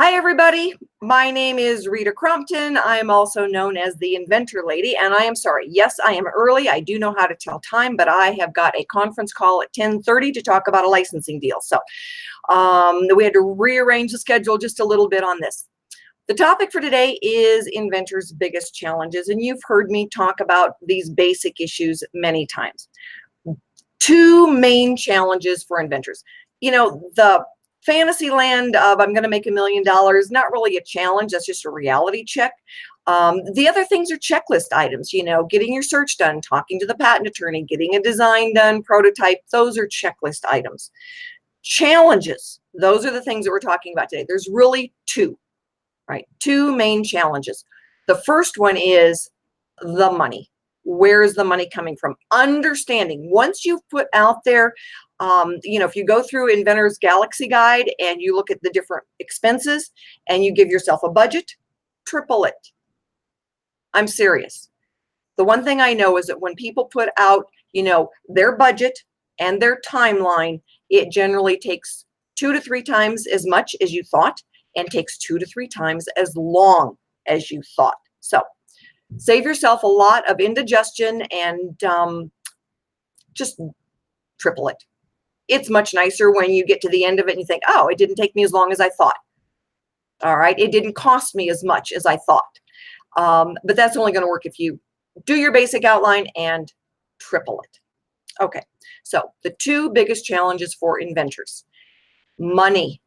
Hi, everybody. My name is Rita Crompton. I am also known as the Inventor Lady, and I am sorry. Yes, I am early. I do know how to tell time, but I have got a conference call at 10:30 to talk about a licensing deal. So we had to rearrange the schedule just a little bit on this. The topic for today is inventors' biggest challenges, and you've heard me talk about these basic issues many times. Two main challenges for inventors. The fantasy land of I'm going to make $1 million, not really a challenge. That's just a reality check. The other things are checklist items, getting your search done, talking to the patent attorney, getting a design done, prototype. Those are checklist items. Challenges, those are the things that we're talking about today. There's really two, right? Two main challenges. The first one is the money. Where is the money coming from? Understanding, once you've put out there, if you go through Inventors Galaxy Guide and you look at the different expenses and you give yourself a budget, triple it. I'm serious. The one thing I know is that when people put out, their budget and their timeline, it generally takes 2 to 3 times as much as you thought and takes 2 to 3 times as long as you thought. So save yourself a lot of indigestion and just triple it. It's much nicer when you get to the end of it and you think, oh, it didn't take me as long as I thought. All right, it didn't cost me as much as I thought. But that's only going to work if you do your basic outline and triple it. Okay, so the two biggest challenges for inventors. Money.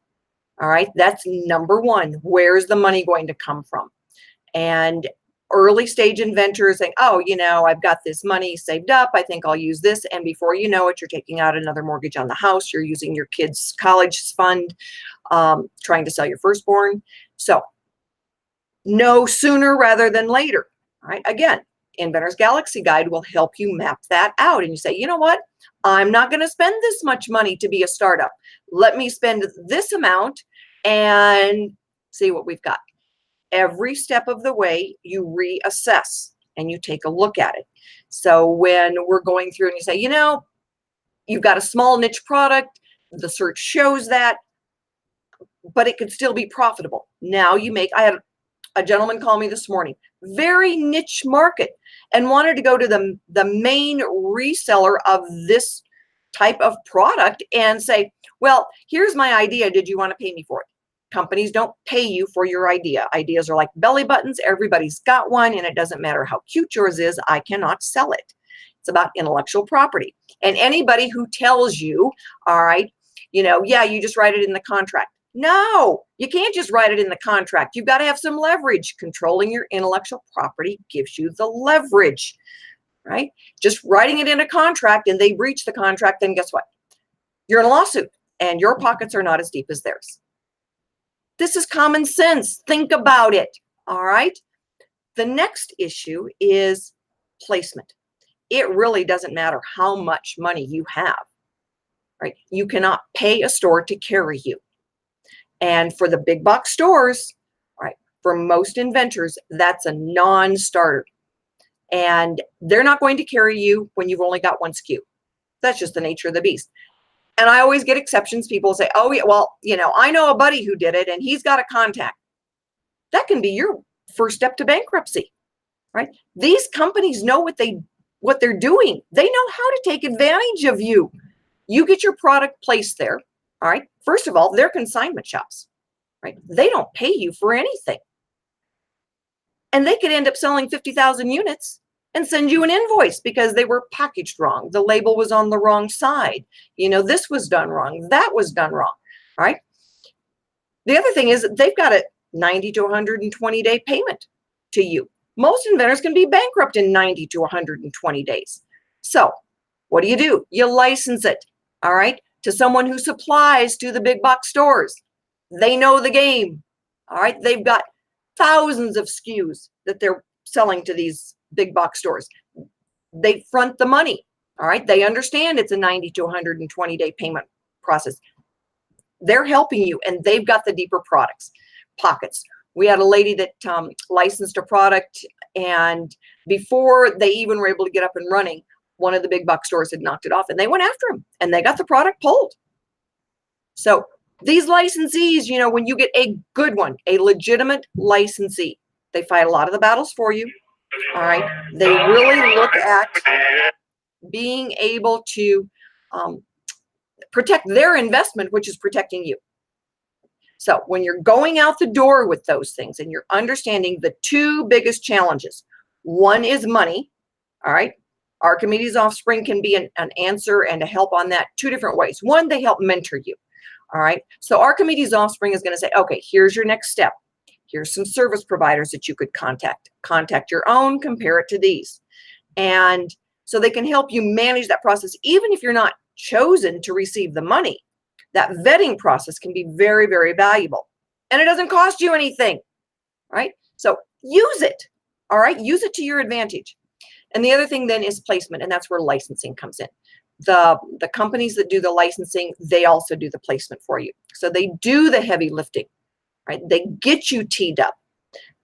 All right, that's number one. Where's the money going to come from? And early stage inventors think, oh, I've got this money saved up. I think I'll use this. And before you know it, you're taking out another mortgage on the house. You're using your kids' college fund, trying to sell your firstborn. So no sooner rather than later. All right. Again, Inventors Galaxy Guide will help you map that out. And you say, you know what? I'm not going to spend this much money to be a startup. Let me spend this amount and see what we've got. Every step of the way, you reassess and you take a look at it. So when we're going through and you say, you've got a small niche product, the search shows that, but it could still be profitable. Now I had a gentleman call me this morning, very niche market, and wanted to go to the main reseller of this type of product and say, well, here's my idea. Did you want to pay me for it? Companies don't pay you for your idea. Ideas are like belly buttons. Everybody's got one, and it doesn't matter how cute yours is. I cannot sell it. It's about intellectual property. And anybody who tells you, all right, yeah, you just write it in the contract. No, you can't just write it in the contract. You've got to have some leverage. Controlling your intellectual property gives you the leverage, right? Just writing it in a contract and they breach the contract, then guess what? You're in a lawsuit and your pockets are not as deep as theirs. This is common sense. Think about it. All right. The next issue is placement. It really doesn't matter how much money you have, right? You cannot pay a store to carry you. And for the big box stores, right, for most inventors, that's a non-starter. And they're not going to carry you when you've only got one SKU. That's just the nature of the beast. And I always get exceptions. People say, oh, yeah, well, I know a buddy who did it and he's got a contact. That can be your first step to bankruptcy, right? These companies know what they're doing. They know how to take advantage of you. You get your product placed there, all right? First of all, they're consignment shops, right? They don't pay you for anything. And they could end up selling 50,000 units and send you an invoice because they were packaged wrong. The label was on the wrong side. This was done wrong. That was done wrong. All right. The other thing is they've got a 90 to 120 day payment to you. Most inventors can be bankrupt in 90 to 120 days. So what do? You license it, all right, to someone who supplies to the big box stores. They know the game. All right. They've got thousands of SKUs that they're selling to these big box stores. They front the money. All right. They understand it's a 90 to 120 day payment process. They're helping you and they've got the deeper pockets. We had a lady that licensed a product, and before they even were able to get up and running, one of the big box stores had knocked it off and they went after them and they got the product pulled. So These licensees, when you get a good one, a legitimate licensee, they fight a lot of the battles for you. All right. They really look at being able to protect their investment, which is protecting you. So when you're going out the door with those things and you're understanding the two biggest challenges, one is money. All right. Archimedes Offspring can be an answer and a help on that two different ways. One, they help mentor you. All right. So Archimedes Offspring is going to say, okay, here's your next step. Here's some service providers that you could contact. Contact your own, compare it to these. And so they can help you manage that process, even if you're not chosen to receive the money. That vetting process can be very, very valuable. And it doesn't cost you anything, right? So use it, all right? Use it to your advantage. And the other thing then is placement, and that's where licensing comes in. The companies that do the licensing, they also do the placement for you. So they do the heavy lifting, right? They get you teed up.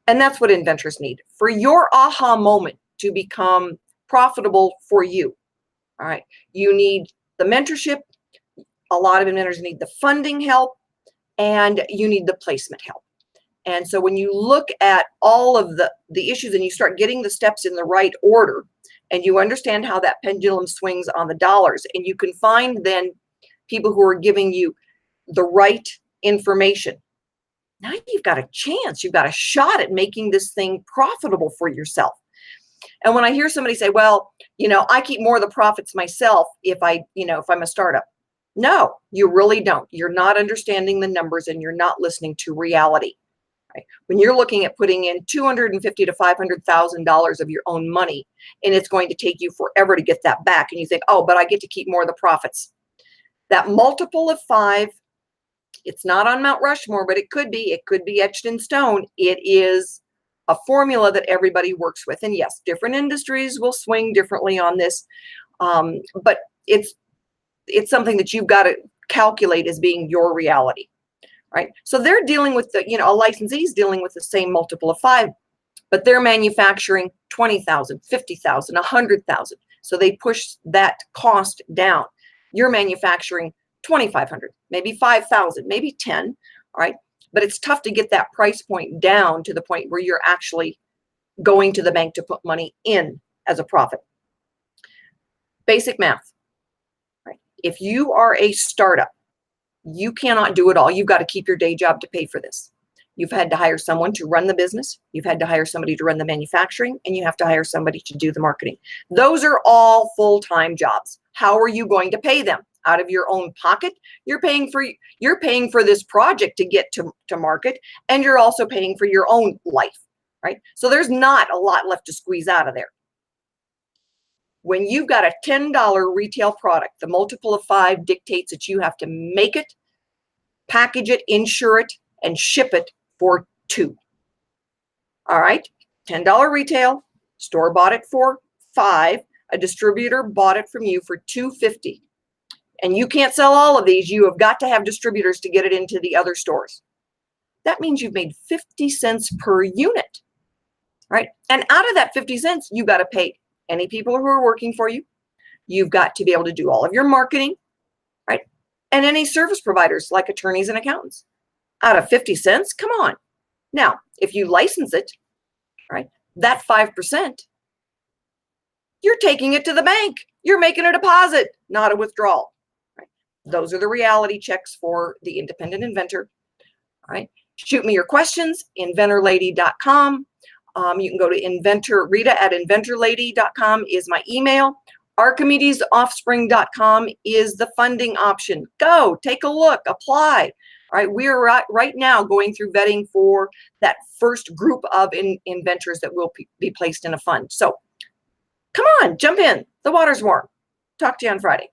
And that's what inventors need. For your aha moment to become profitable for you, all right? You need the mentorship. A lot of inventors need the funding help, and you need the placement help. And so when you look at all of the issues and you start getting the steps in the right order, and you understand how that pendulum swings on the dollars, and you can find then people who are giving you the right information, now you've got a chance, you've got a shot at making this thing profitable for yourself. And when I hear somebody say, well, I keep more of the profits myself if I'm a startup. No, you really don't. You're not understanding the numbers and you're not listening to reality. Right? When you're looking at putting in $250,000 to $500,000 of your own money, and it's going to take you forever to get that back, and you think, oh, but I get to keep more of the profits. That multiple of 5, it's not on Mount Rushmore, but it could be etched in stone. It is a formula that everybody works with. And yes, different industries will swing differently on this, but it's something that you've got to calculate as being your reality, right? So they're dealing with a licensee is dealing with the same multiple of 5, but they're manufacturing 20,000, 50,000, 100,000. So they push that cost down. You're manufacturing 2,500, maybe 5,000, maybe 10, all right? But it's tough to get that price point down to the point where you're actually going to the bank to put money in as a profit. Basic math. If you are a startup, you cannot do it all. You've got to keep your day job to pay for this. You've had to hire someone to run the business. You've had to hire somebody to run the manufacturing, and you have to hire somebody to do the marketing. Those are all full-time jobs. How are you going to pay them? Out of your own pocket? You're paying for this project to get to market, and you're also paying for your own life, right? So there's not a lot left to squeeze out of there. When you've got a $10 retail product, the multiple of 5 dictates that you have to make it, package it, insure it, and ship it for $2. All right, $10 retail, store bought it for $5, a distributor bought it from you for $2.50. And you can't sell all of these. You have got to have distributors to get it into the other stores. That means you've made 50 cents per unit, right? And out of that 50 cents, you got to pay any people who are working for you. You've got to be able to do all of your marketing, right? And any service providers like attorneys and accountants. Out of 50 cents, come on. Now, if you license it, right, that 5%, you're taking it to the bank. You're making a deposit, not a withdrawal. Right? Those are the reality checks for the independent inventor. All right. Shoot me your questions, inventorlady.com. You can go to Rita@inventorlady.com is my email. ArchimedesOffspring.com is the funding option. Go, take a look, apply. All right, we are right now going through vetting for that first group of inventors that will be placed in a fund. So come on, jump in. The water's warm. Talk to you on Friday.